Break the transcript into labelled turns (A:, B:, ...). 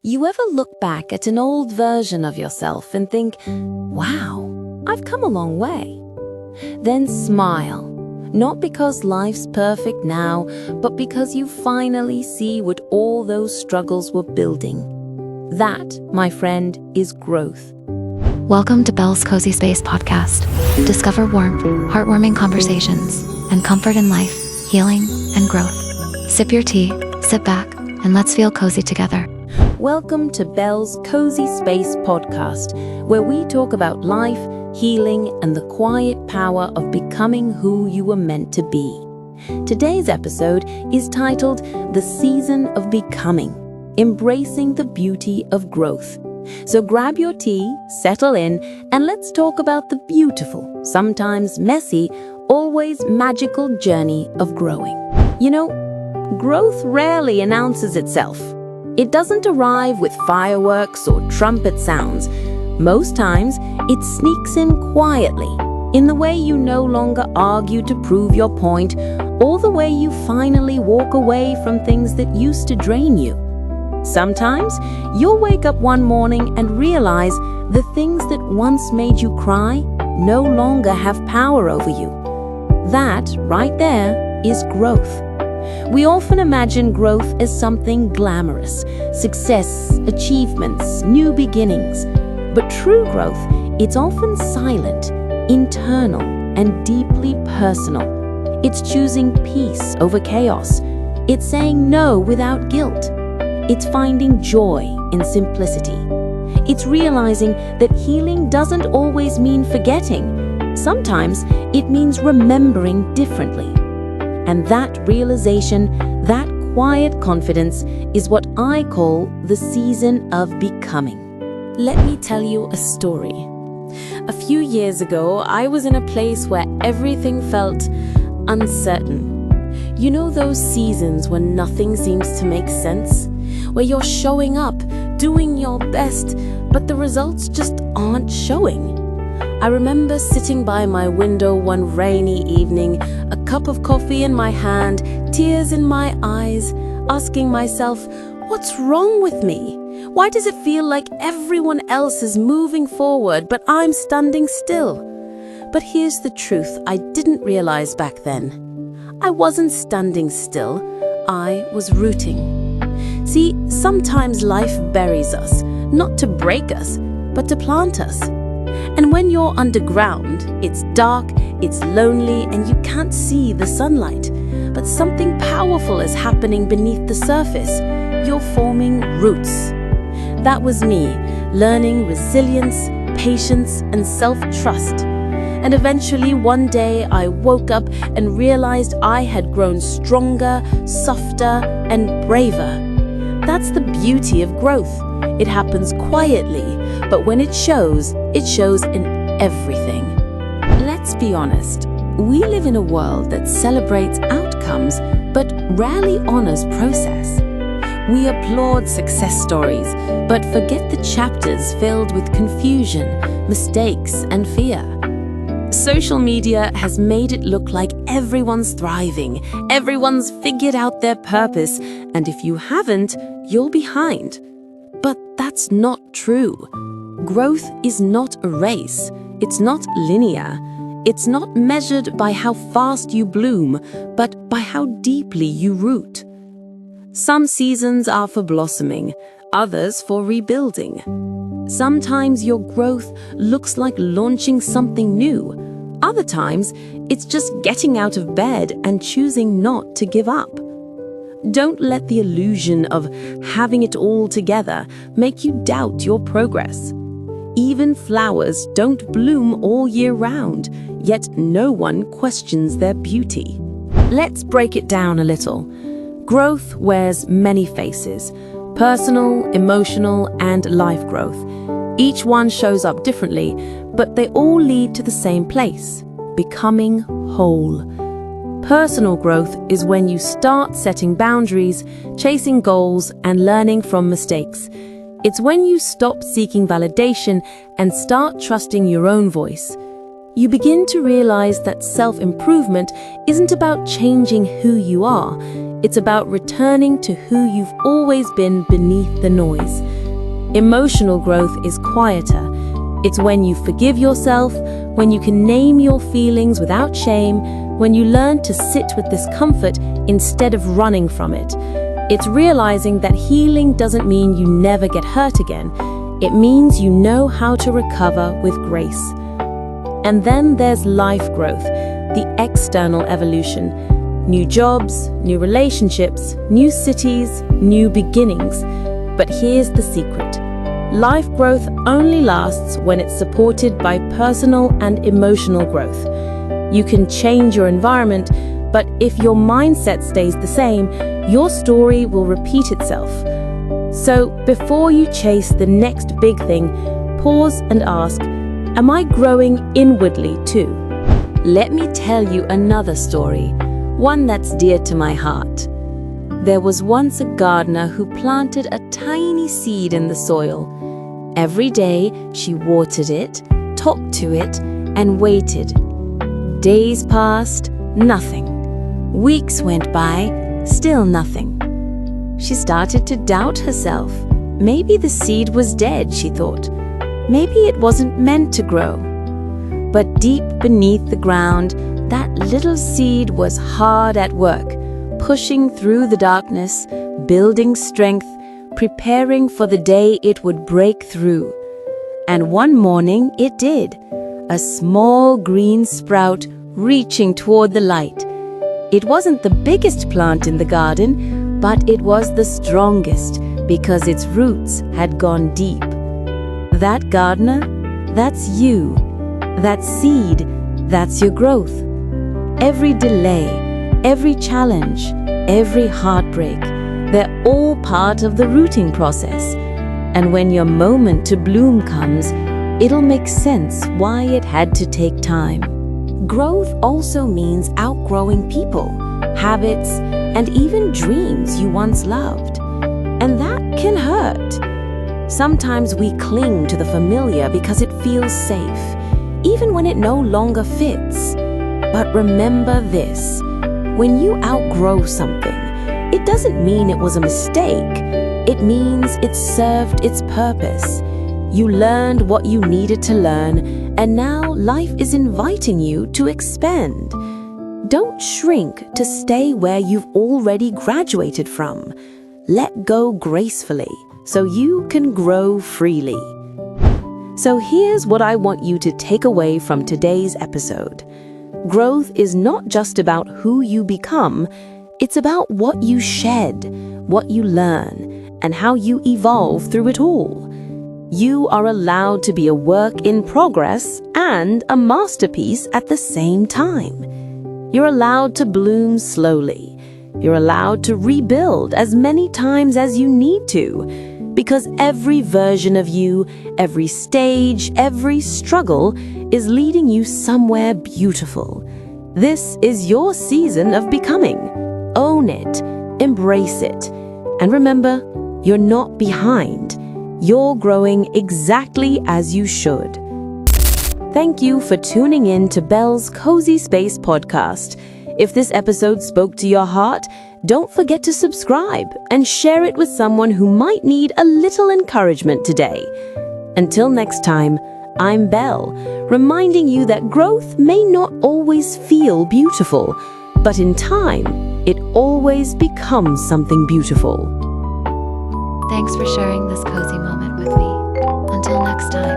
A: You ever look back at an old version of yourself and think, wow, I've come a long way? Then smile, not because life's perfect now, but because you finally see what all those struggles were building. That, my friend, is growth.
B: Welcome to Belle's CozySpace podcast. Discover warmth, heartwarming conversations, and comfort in life, healing, and growth. Sip your tea, sit back, and let's feel cozy together.
A: Welcome to Belle's CozySpace podcast, where we talk about life, healing, and the quiet power of becoming who you were meant to be. Today's episode is titled The Season of Becoming, Embracing the Beauty of Growth. So grab your tea, settle in, and let's talk about the beautiful, sometimes messy, always magical journey of growing. You know, growth rarely announces itself. It doesn't arrive with fireworks or trumpet sounds. Most times, it sneaks in quietly, in the way you no longer argue to prove your point, or the way you finally walk away from things that used to drain you. Sometimes, you'll wake up one morning and realize the things that once made you cry no longer have power over you. That, right there, is growth. We often imagine growth as something glamorous, success, achievements, new beginnings. But true growth, it's often silent, internal, and deeply personal. It's choosing peace over chaos. It's saying no without guilt. It's finding joy in simplicity. It's realizing that healing doesn't always mean forgetting. Sometimes it means remembering differently. And that realization, that quiet confidence, is what I call the season of becoming. Let me tell you a story. A few years ago, I was in a place where everything felt uncertain. You know those seasons when nothing seems to make sense? Where you're showing up, doing your best, but the results just aren't showing. I remember sitting by my window one rainy evening, a cup of coffee in my hand, tears in my eyes, asking myself, what's wrong with me? Why does it feel like everyone else is moving forward, but I'm standing still? But here's the truth I didn't realize back then. I wasn't standing still, I was rooting. See, sometimes life buries us, not to break us, but to plant us. And when you're underground, it's dark, it's lonely, and you can't see the sunlight. But something powerful is happening beneath the surface. You're forming roots. That was me, learning resilience, patience, and self-trust. And eventually, one day, I woke up and realized I had grown stronger, softer, and braver. That's the beauty of growth. It happens quietly, but when it shows in everything. Let's be honest, we live in a world that celebrates outcomes, but rarely honors process. We applaud success stories, but forget the chapters filled with confusion, mistakes, and fear. Social media has made it look like everyone's thriving, everyone's figured out their purpose, and if you haven't, you're behind. But that's not true. Growth is not a race. It's not linear. It's not measured by how fast you bloom, but by how deeply you root. Some seasons are for blossoming, others for rebuilding. Sometimes your growth looks like launching something new. Other times, it's just getting out of bed and choosing not to give up. Don't let the illusion of having it all together make you doubt your progress. Even flowers don't bloom all year round, yet no one questions their beauty. Let's break it down a little. Growth wears many faces: personal, emotional, and life growth. Each one shows up differently, but they all lead to the same place: becoming whole. Personal growth is when you start setting boundaries, chasing goals, and learning from mistakes. It's when you stop seeking validation and start trusting your own voice. You begin to realize that self-improvement isn't about changing who you are. It's about returning to who you've always been beneath the noise. Emotional growth is quieter. It's when you forgive yourself, when you can name your feelings without shame, when you learn to sit with discomfort instead of running from it. It's realizing that healing doesn't mean you never get hurt again. It means you know how to recover with grace. And then there's life growth, the external evolution. New jobs, new relationships, new cities, new beginnings. But here's the secret. Life growth only lasts when it's supported by personal and emotional growth. You can change your environment, but if your mindset stays the same, your story will repeat itself. So before you chase the next big thing, pause and ask, am I growing inwardly too? Let me tell you another story, one that's dear to my heart. There was once a gardener who planted a tiny seed in the soil. Every day she watered it, talked to it, and waited. Days passed, nothing. Weeks went by, still nothing. She started to doubt herself. Maybe the seed was dead, she thought. Maybe it wasn't meant to grow. But deep beneath the ground, that little seed was hard at work, pushing through the darkness, building strength, preparing for the day it would break through. And one morning it did, a small green sprout reaching toward the light. It wasn't the biggest plant in the garden, but it was the strongest because its roots had gone deep. That gardener, that's you. That seed, that's your growth. Every delay, every challenge, every heartbreak, they're all part of the rooting process. And when your moment to bloom comes, it'll make sense why it had to take time. Growth also means outgrowing people, habits, and even dreams you once loved. And that can hurt. Sometimes we cling to the familiar because it feels safe, even when it no longer fits. But remember this, when you outgrow something, it doesn't mean it was a mistake. It means it served its purpose. You learned what you needed to learn, and now life is inviting you to expand. Don't shrink to stay where you've already graduated from. Let go gracefully so you can grow freely. So here's what I want you to take away from today's episode. Growth is not just about who you become, it's about what you shed, what you learn, and how you evolve through it all. You are allowed to be a work in progress and a masterpiece at the same time. You're allowed to bloom slowly. You're allowed to rebuild as many times as you need to, because every version of you, every stage, every struggle is leading you somewhere beautiful. This is your season of becoming. Own it, embrace it, and remember, you're not behind. You're growing exactly as you should. Thank you for tuning in to Belle's CozySpace podcast. If this episode spoke to your heart, don't forget to subscribe and share it with someone who might need a little encouragement today. Until next time, I'm Belle, reminding you that growth may not always feel beautiful, but in time, it always becomes something beautiful.
B: Thanks for sharing this cozy moment with me. Until next time.